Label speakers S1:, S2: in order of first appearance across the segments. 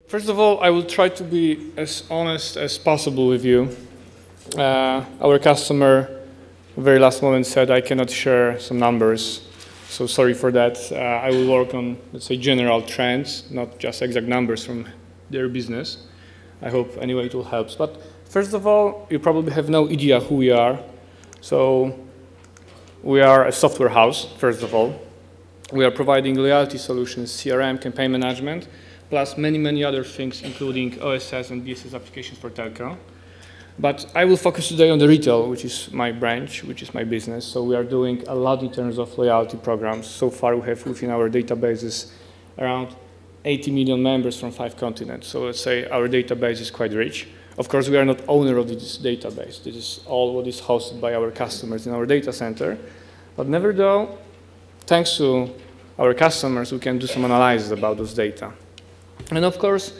S1: First of all, I will try to be as honest as possible with you. Our customer, very last moment, said I cannot share some numbers, so sorry for that. I will work on, let's say, general trends, not just exact numbers from their business. I hope anyway it will help. But first of all, you probably have no idea who we are. So we are a software house, first of all. We are providing loyalty solutions, CRM, campaign management, plus many other things, including OSS and BSS applications for telco. But I will focus today on the retail, which is my branch, which is my business. So we are doing a lot in terms of loyalty programs. So far, we have within our databases around 80 million members from 5 continents. So let's say our database is quite rich. Of course, we are not owner of this database. This is all what is hosted by our customers in our data center. But nevertheless, thanks to our customers, we can do some analysis about those data. And of course,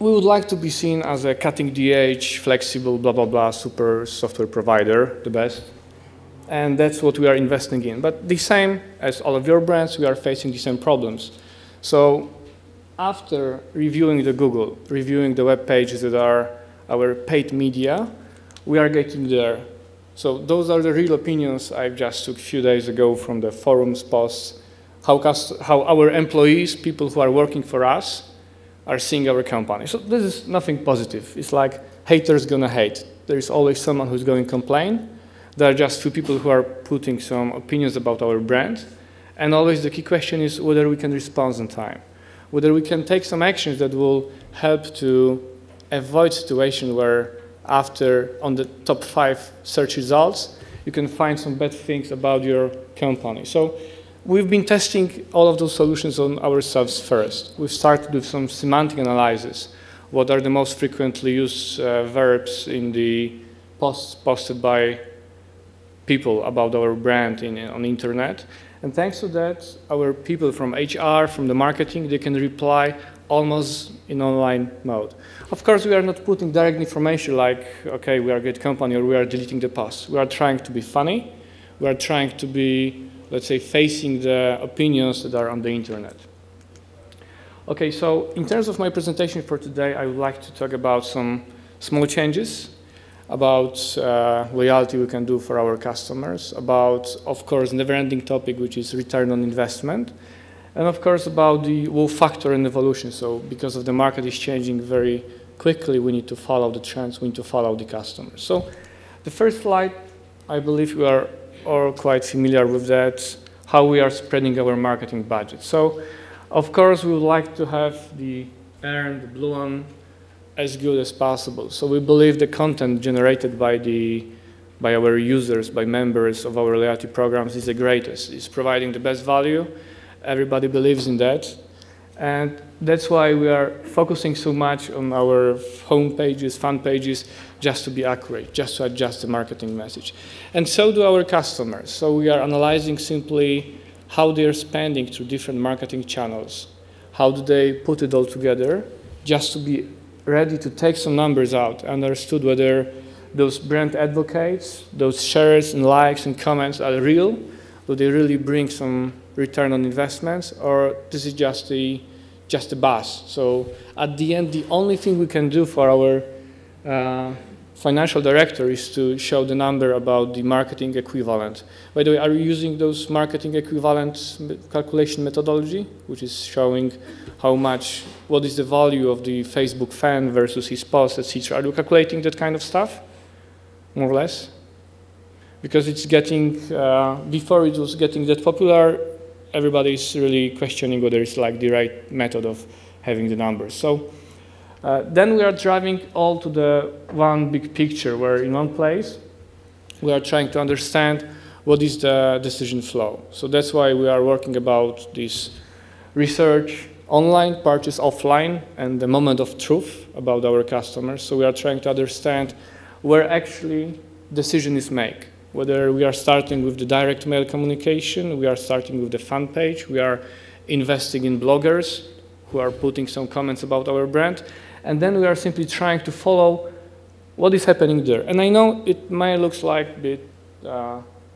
S1: we would like to be seen as a cutting-edge, flexible, blah, blah, blah, super software provider, the best. And that's what we are investing in. But the same as all of your brands, we are facing the same problems. So after reviewing the Google, reviewing the web pages that are our paid media, we are getting there. So those are the real opinions I just took a few days ago from the forums posts, how our employees, people who are working for us, are seeing our company. So this is nothing positive. It's like haters gonna hate. There is always someone who's going to complain. There are just few people who are putting some opinions about our brand. And always the key question is whether we can respond in time, whether we can take some actions that will help to avoid situation where after on the top 5 search results, you can find some bad things about your company. So we've been testing all of those solutions on ourselves first. We've started with some semantic analysis. What are the most frequently used verbs in the posts posted by people about our brand on the internet? And thanks to that, our people from HR, from the marketing, they can reply almost in online mode. Of course, we are not putting direct information like, okay, we are a good company or we are deleting the post. We are trying to be funny. We are trying to be, let's say, facing the opinions that are on the internet. Okay, so in terms of my presentation for today, I would like to talk about some small changes, about loyalty we can do for our customers, about, of course, never-ending topic, which is return on investment, and of course about the wow factor and evolution. So because of the market is changing very quickly, we need to follow the trends, we need to follow the customers. So the first slide, I believe we are all quite familiar with that, how we are spreading our marketing budget. So of course we would like to have the blue one, as good as possible. So we believe the content generated by our users, by members of our loyalty programs is the greatest. It's providing the best value. Everybody believes in that. And that's why we are focusing so much on our home pages, fan pages, just to be accurate, just to adjust the marketing message. And so do our customers. So we are analyzing simply how they are spending through different marketing channels. How do they put it all together, just to be ready to take some numbers out, understood whether those brand advocates, those shares and likes and comments are real, do they really bring some return on investments, or this is just a buzz. So at the end, the only thing we can do for our financial director is to show the number about the marketing equivalent. By the way, are you using those marketing equivalent calculation methodology, which is showing how much, what is the value of the Facebook fan versus his post, etc.? Are you calculating that kind of stuff, more or less? Because it's getting, before it was getting that popular, everybody is really questioning whether it's like the right method of having the numbers. So then we are driving all to the one big picture where in one place we are trying to understand what is the decision flow. So that's why we are working about this research, online, purchase offline, and the moment of truth about our customers. So we are trying to understand where actually decision is made. Whether we are starting with the direct mail communication, we are starting with the fan page, we are investing in bloggers who are putting some comments about our brand, and then we are simply trying to follow what is happening there. And I know it may look like a bit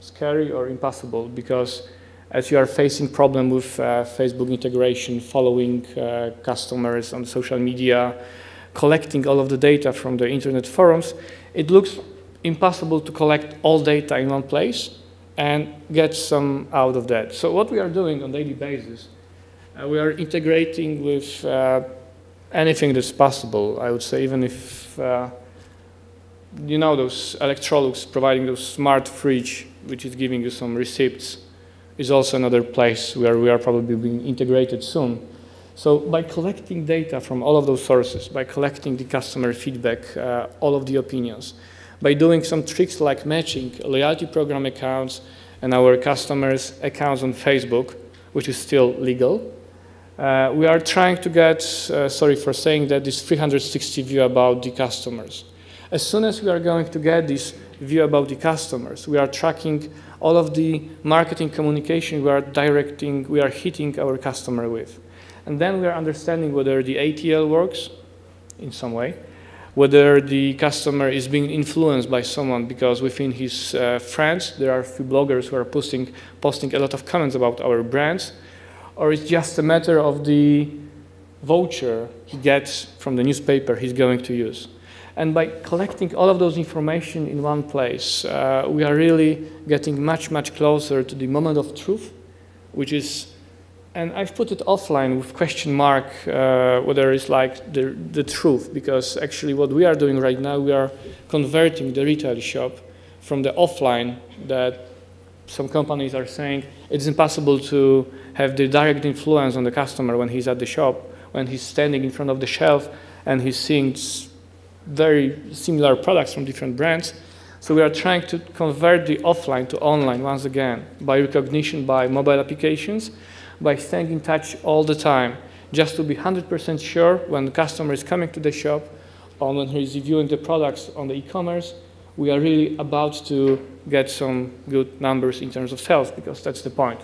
S1: scary or impossible because as you are facing problem with Facebook integration, following customers on social media, collecting all of the data from the internet forums, it looks impossible to collect all data in one place and get some out of that. So what we are doing on a daily basis, we are integrating with anything that's possible. I would say even if, you know, those Electrolux providing those smart fridge, which is giving you some receipts, is also another place where we are probably being integrated soon. So by collecting data from all of those sources, by collecting the customer feedback, all of the opinions, by doing some tricks like matching loyalty program accounts and our customers' accounts on Facebook, which is still legal, we are trying to get, sorry for saying that, this 360 view about the customers. As soon as we are going to get this view about the customers, we are tracking all of the marketing communication we are hitting our customer with. And then we are understanding whether the ATL works in some way, whether the customer is being influenced by someone because within his friends there are a few bloggers who are posting a lot of comments about our brands, or it's just a matter of the voucher he gets from the newspaper he's going to use. And by collecting all of those information in one place, we are really getting much, much closer to the moment of truth, which is, and I've put it offline with question mark, whether it's like the truth, because actually what we are doing right now, we are converting the retail shop from the offline that some companies are saying it's impossible to have the direct influence on the customer when he's at the shop, when he's standing in front of the shelf and he's seeing very similar products from different brands. So we are trying to convert the offline to online once again by recognition by mobile applications, by staying in touch all the time, just to be 100% sure when the customer is coming to the shop or when he is reviewing the products on the e-commerce, we are really about to get some good numbers in terms of sales, because that's the point.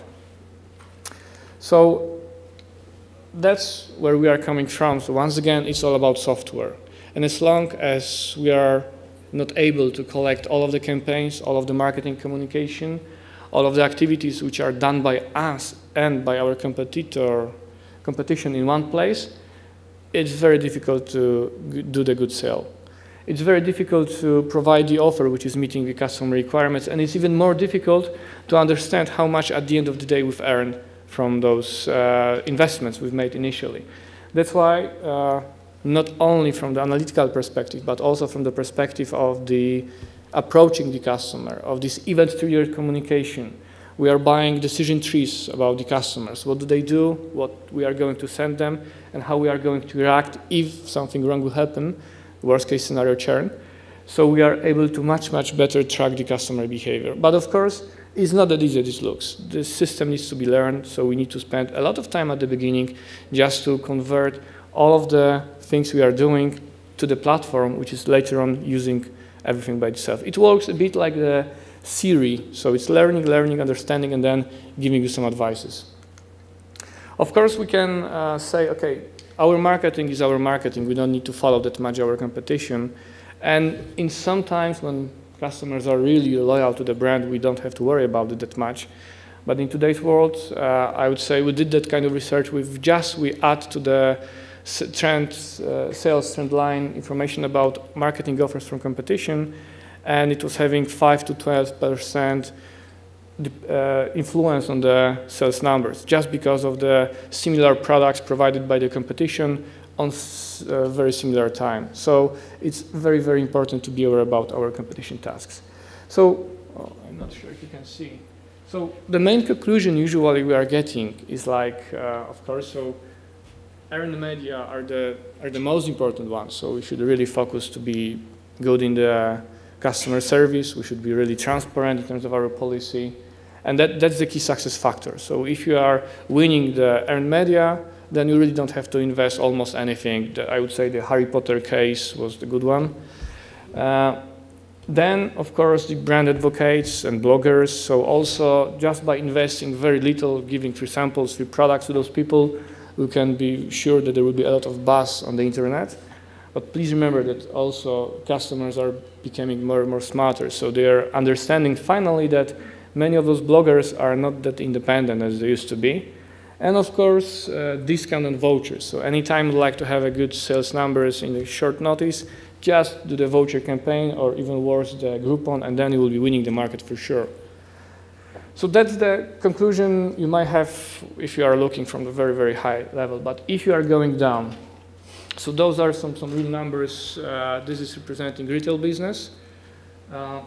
S1: So that's where we are coming from. So once again, it's all about software. And as long as we are not able to collect all of the campaigns, all of the marketing communication, all of the activities which are done by us and by our competition in one place, it's very difficult to do the good sale. It's very difficult to provide the offer which is meeting the customer requirements, and it's even more difficult to understand how much at the end of the day we've earned from those investments we've made initially. That's why not only from the analytical perspective, but also from the perspective of the approaching the customer, of this event-triggered communication. We are buying decision trees about the customers. What do they do, what we are going to send them, and how we are going to react if something wrong will happen, worst case scenario churn. So we are able to much, much better track the customer behavior. But of course, it's not that easy as it looks. The system needs to be learned, so we need to spend a lot of time at the beginning just to convert all of the things we are doing to the platform, which is later on using everything by itself. It works a bit like the Siri, so it's learning, understanding, and then giving you some advices. Of course, we can say, okay, our marketing is our marketing. We don't need to follow that much our competition. And in some times when customers are really loyal to the brand, we don't have to worry about it that much. But in today's world, I would say we did that kind of research with we add to the sales trend line information about marketing offers from competition, and it was having 5 to 12% influence on the sales numbers, just because of the similar products provided by the competition on very similar time. So it's very, very important to be aware about our competition tasks. So I'm not sure if you can see. So the main conclusion usually we are getting is like, of course, so earned media are the most important ones. So we should really focus to be good in the customer service. We should be really transparent in terms of our policy. And that's the key success factor. So if you are winning the earned media, then you really don't have to invest almost anything. I would say the Harry Potter case was the good one. Then, of course, the brand advocates and bloggers. So also, just by investing very little, giving free samples, free products to those people, we can be sure that there will be a lot of buzz on the internet. But please remember that also customers are becoming more and more smarter. So they are understanding finally that many of those bloggers are not that independent as they used to be. And of course, discount and vouchers. So anytime you'd like to have a good sales numbers in a short notice, just do the voucher campaign, or even worse, the Groupon, and then you will be winning the market for sure. So that's the conclusion you might have if you are looking from the very, very high level. But if you are going down, so those are some real numbers. This is representing retail business. I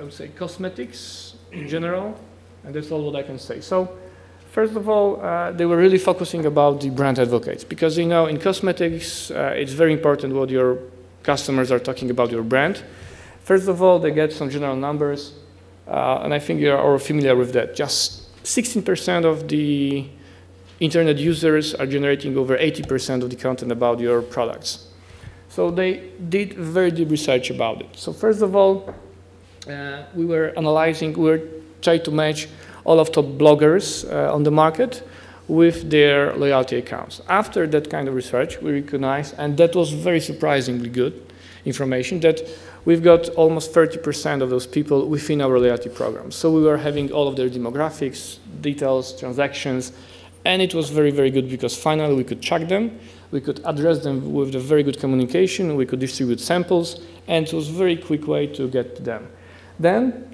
S1: would say cosmetics in general, and that's all what I can say. So first of all, they were really focusing about the brand advocates, because in cosmetics, it's very important what your customers are talking about your brand. First of all, they get some general numbers, and I think you are all familiar with that. Just 16% of the internet users are generating over 80% of the content about your products. So they did very deep research about it. So first of all, we were trying to match all of top bloggers on the market with their loyalty accounts. After that kind of research, we recognized, and that was very surprisingly good information, that we've got almost 30% of those people within our loyalty program. So we were having all of their demographics, details, transactions, and it was very, very good, because finally we could track them, we could address them with a very good communication, we could distribute samples, and it was a very quick way to get to them. Then,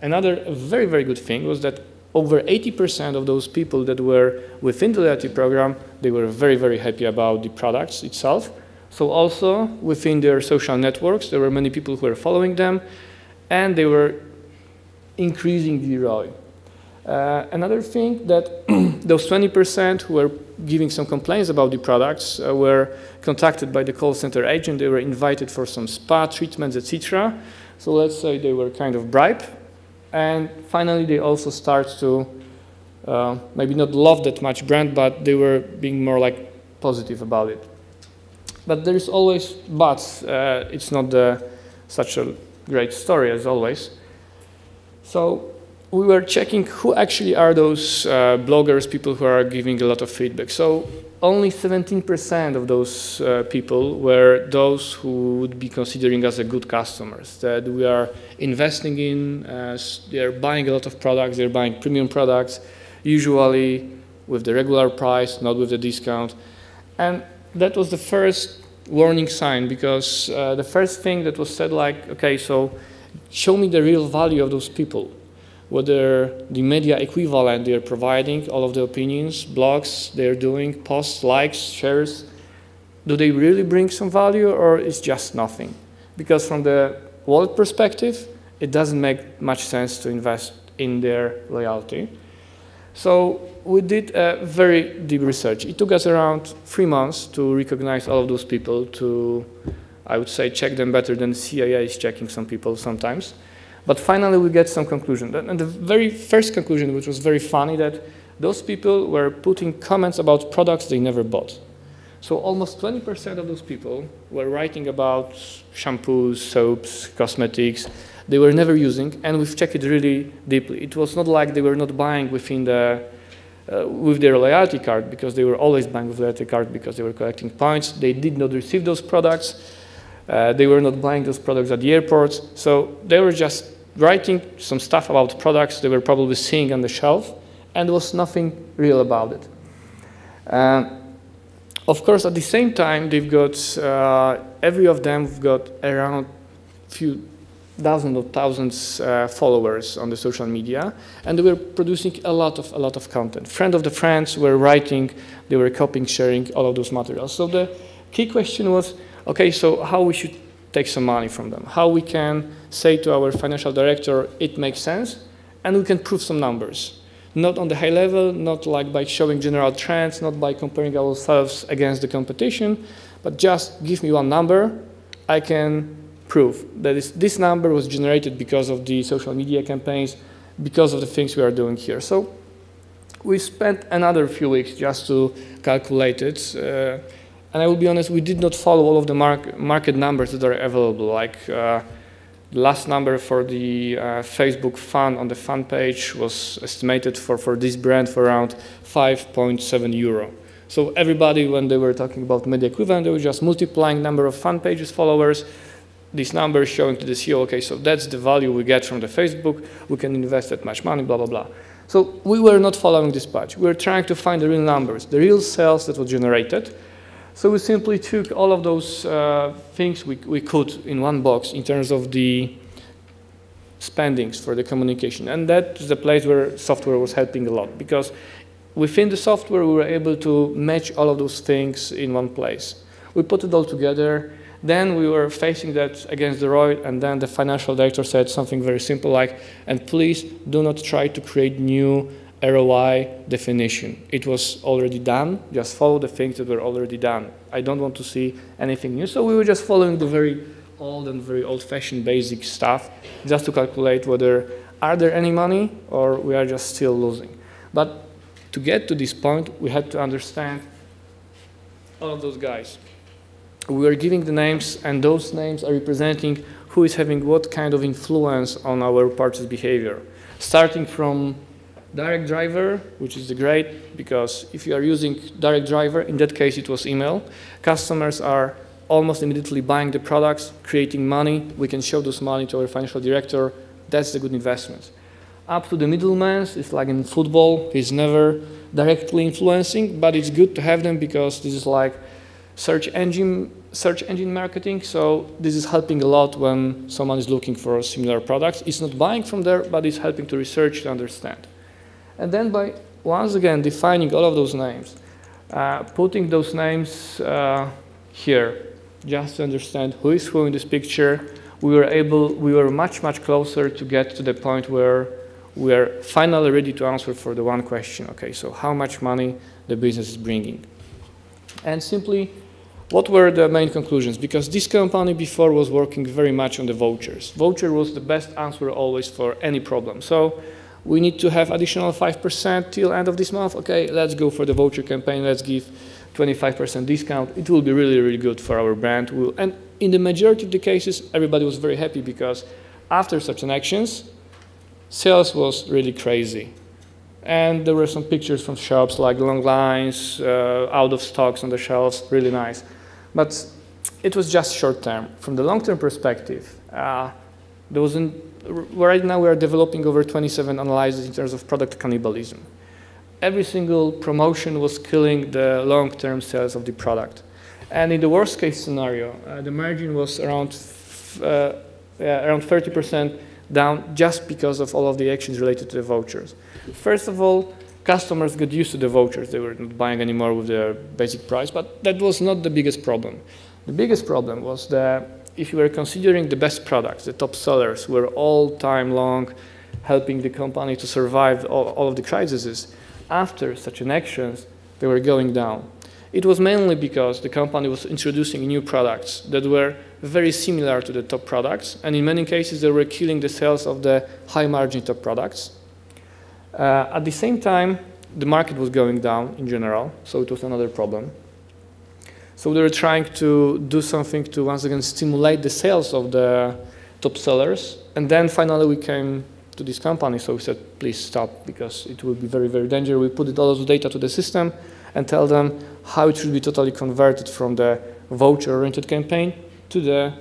S1: another very, very good thing was that over 80% of those people that were within the loyalty program, they were very, very happy about the products itself. So also within their social networks, there were many people who were following them, and they were increasing the ROI. Another thing, that those 20% who were giving some complaints about the products were contacted by the call center agent. They were invited for some spa treatments, etc. So let's say they were kind of bribed. And finally, they also start to maybe not love that much brand, but they were being more like positive about it. But there is always buts. It's not such a great story as always. So we were checking who actually are those bloggers, people who are giving a lot of feedback. So only 17% of those people were those who would be considering us a good customers, that we are investing in, they're buying a lot of products, they're buying premium products, usually with the regular price, not with the discount. And that was the first warning sign, because the first thing that was said, like, okay, so show me the real value of those people, whether the media equivalent they're providing, all of the opinions, blogs they're doing, posts, likes, shares, do they really bring some value, or is just nothing? Because from the wallet perspective, it doesn't make much sense to invest in their loyalty. So we did a very deep research. It took us around 3 months to recognize all of those people, to, I would say, check them better than CIA is checking some people sometimes. But finally, we get some conclusion. And the very first conclusion, which was very funny, that those people were putting comments about products they never bought. So almost 20% of those people were writing about shampoos, soaps, cosmetics they were never using, and we've checked it really deeply. It was not like they were not buying within with their loyalty card, because they were always buying with loyalty card because they were collecting points. They did not receive those products. They were not buying those products at the airports. So they were just writing some stuff about products they were probably seeing on the shelf, and there was nothing real about it. Of course, at the same time, they've got, every of them have got around few dozens of thousands followers on the social media, and they were producing a lot of content. Friends of the friends were writing, they were copying, sharing all of those materials. So the key question was, okay, so how we should take some money from them? How we can say to our financial director, it makes sense, and we can prove some numbers. Not on the high level, not like by showing general trends, not by comparing ourselves against the competition, but just give me one number, I can prove that this number was generated because of the social media campaigns, because of the things we are doing here. So we spent another few weeks just to calculate it. And I will be honest, we did not follow all of the market numbers that are available. Like the last number for the Facebook fund on the fund page was estimated for this brand for around 5.7 euro. So everybody, when they were talking about media equivalent, they were just multiplying number of fund pages followers these numbers showing to the CEO, okay, so that's the value we get from the Facebook, we can invest that much money, blah, blah, blah. So we were not following this patch. We were trying to find the real numbers, the real sales that were generated. So we simply took all of those things we could in one box in terms of the spendings for the communication. And that's the place where software was helping a lot, because within the software, we were able to match all of those things in one place. We put it all together. Then we were facing that against the ROI, and then the financial director said something very simple like, and please do not try to create new ROI definition. It was already done. Just follow the things that were already done. I don't want to see anything new. So we were just following the very old and very old-fashioned basic stuff just to calculate whether are there any money or we are just still losing. But to get to this point, we had to understand all of those guys. We are giving the names, and those names are representing who is having what kind of influence on our purchase behavior. Starting from direct driver, which is great, because if you are using direct driver, in that case it was email, customers are almost immediately buying the products, creating money. We can show this money to our financial director. That's the good investment. Up to the middleman, it's like in football, he's never directly influencing, but it's good to have them because this is like search engine marketing, so this is helping a lot when someone is looking for similar products. It's not buying from there, but it's helping to research to understand. And then by, once again, defining all of those names, putting those names here, just to understand who is who in this picture, we were much, much closer to get to the point where we are finally ready to answer for the one question, okay, so how much money the business is bringing. And simply, what were the main conclusions? Because this company before was working very much on the vouchers. Voucher was the best answer always for any problem. So we need to have additional 5% till end of this month. Okay, let's go for the voucher campaign. Let's give 25% discount. It will be really, really good for our brand. And in the majority of the cases, everybody was very happy because after such an actions, sales was really crazy. And there were some pictures from shops like long lines, out of stocks on the shelves, really nice. But it was just short term. From the long-term perspective, right now we are developing over 27 analyses in terms of product cannibalism. Every single promotion was killing the long-term sales of the product. And in the worst case scenario, the margin was around 30% down just because of all of the actions related to the vouchers. First of all, customers got used to the vouchers. They were not buying anymore with their basic price, but that was not the biggest problem. The biggest problem was that if you were considering the best products, the top sellers were all time long helping the company to survive all of the crises, after such an actions, they were going down. It was mainly because the company was introducing new products that were very similar to the top products, and in many cases they were killing the sales of the high-margin top products. At the same time, the market was going down in general, so it was another problem. So they were trying to do something to once again stimulate the sales of the top sellers, and then finally we came to this company, so we said, please stop, because it will be very, very dangerous. We put all those data to the system and tell them how it should be totally converted from the voucher-oriented campaign to the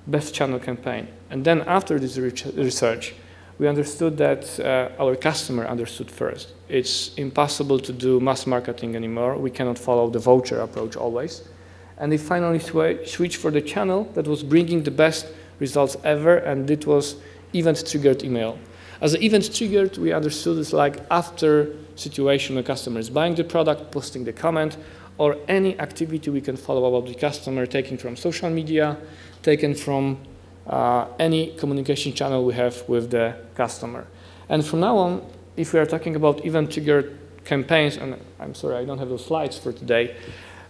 S1: best channel campaign. And then after this research, we understood that our customer understood first. It's impossible to do mass marketing anymore. We cannot follow the voucher approach always. And they finally switched for the channel that was bringing the best results ever, and it was event-triggered email. As an event-triggered, we understood it's like after situation when customer is buying the product, posting the comment, or any activity we can follow about the customer, taken from social media, taken from any communication channel we have with the customer. And from now on, if we are talking about event-triggered campaigns, and I'm sorry, I don't have those slides for today,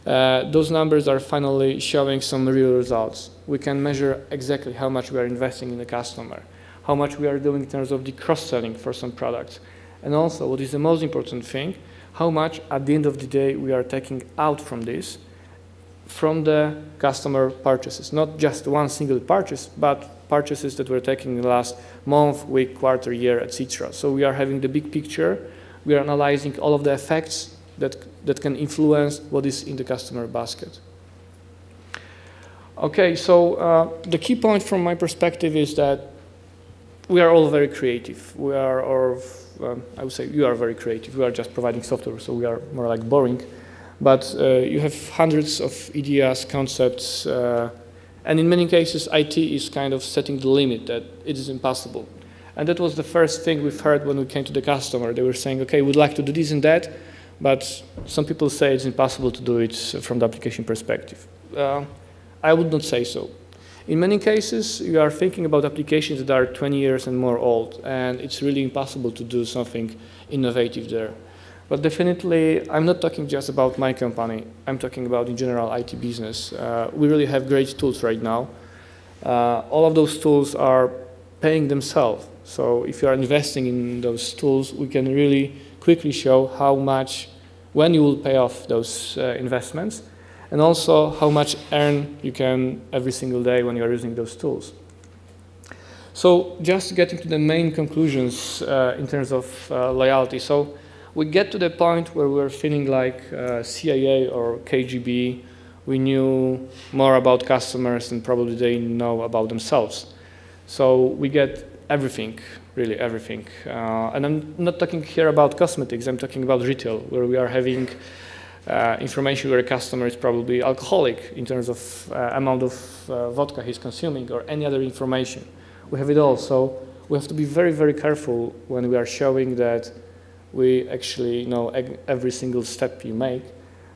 S1: those numbers are finally showing some real results. We can measure exactly how much we are investing in the customer, how much we are doing in terms of the cross-selling for some products, and also, what is the most important thing, how much at the end of the day we are taking out from this, from the customer purchases. Not just one single purchase, but purchases that we're taking in the last month, week, quarter, year, etc. So we are having the big picture. We are analyzing all of the effects that can influence what is in the customer basket. Okay, so the key point from my perspective is that we are all very creative. We are, or I would say you are very creative. We are just providing software, so we are more like boring. But you have hundreds of ideas, concepts, and in many cases, IT is kind of setting the limit that it is impossible. And that was the first thing we've heard when we came to the customer. They were saying, okay, we'd like to do this and that, but some people say it's impossible to do it from the application perspective. I would not say so. In many cases, you are thinking about applications that are 20 years and more old, and it's really impossible to do something innovative there. But definitely, I'm not talking just about my company. I'm talking about, in general, IT business. We really have great tools right now. All of those tools are paying themselves. So if you are investing in those tools, we can really quickly show how much, when you will pay off those investments, and also how much earn you can every single day when you are using those tools. So just getting to the main conclusions in terms of loyalty. So we get to the point where we're feeling like CIA or KGB. We knew more about customers than probably they know about themselves. So we get everything, really everything. And I'm not talking here about cosmetics, I'm talking about retail, where we are having information where a customer is probably alcoholic in terms of amount of vodka he's consuming or any other information. We have it all, so we have to be very, very careful when we are showing that we actually know every single step you make.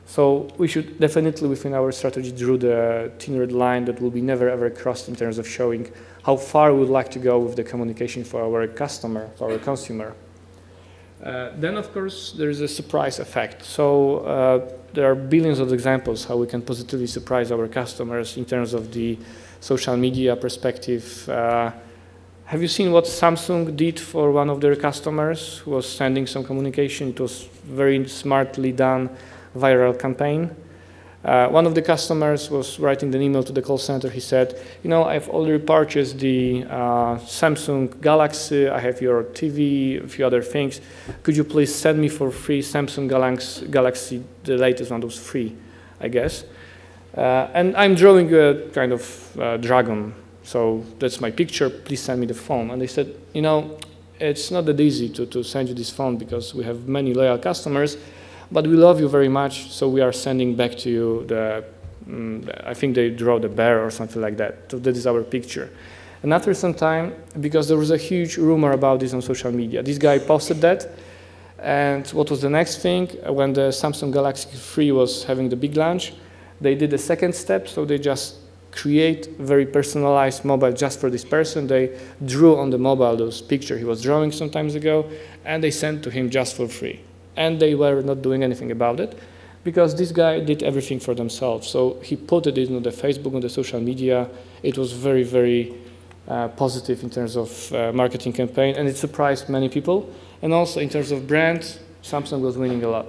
S1: So we should definitely, within our strategy, draw the thin red line that will be never ever crossed in terms of showing how far we would like to go with the communication for our customer, for our consumer. Then, of course, there is a surprise effect. So there are billions of examples how we can positively surprise our customers in terms of the social media perspective. Have you seen what Samsung did for one of their customers who was sending some communication? It was very smartly done viral campaign. One of the customers was writing an email to the call center. He said, you know, I've already purchased the Samsung Galaxy, I have your TV, a few other things. Could you please send me for free Samsung Galaxy, the latest one, was free, I guess. And I'm drawing a kind of dragon, so that's my picture, please send me the phone. And they said, you know, it's not that easy to send you this phone because we have many loyal customers, but we love you very much, so we are sending back to you the, I think they draw the bear or something like that. So that is our picture. And after some time, because there was a huge rumor about this on social media, this guy posted that, and what was the next thing? When the Samsung Galaxy 3 was having the big launch, they did the second step, so they just create very personalized mobile just for this person. They drew on the mobile those pictures he was drawing some time ago, and they sent to him just for free. And they were not doing anything about it because this guy did everything for themselves. So he put it on the Facebook, on the social media. It was very, very positive in terms of marketing campaign, and it surprised many people. And also in terms of brand, Samsung was winning a lot.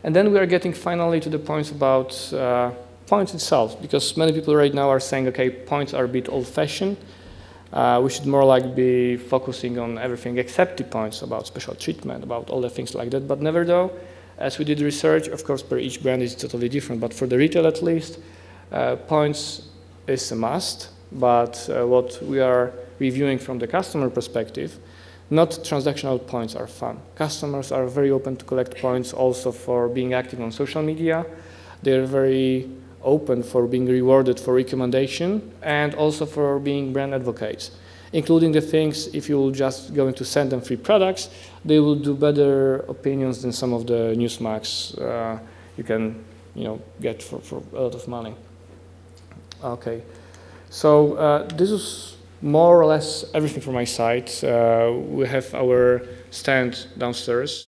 S1: And then we are getting finally to the points about points itself, because many people right now are saying, okay, points are a bit old-fashioned. We should more like be focusing on everything except the points, about special treatment, about all the things like that. But never though, as we did research, of course, per each brand is totally different. But for the retail at least, points is a must. But what we are reviewing from the customer perspective, not transactional points are fun. Customers are very open to collect points also for being active on social media. They're very open for being rewarded for recommendation and also for being brand advocates, including the things if you're just going to send them free products, they will do better opinions than some of the Newsmax you can get for a lot of money. Okay, so this is more or less everything from my side. We have our stand downstairs.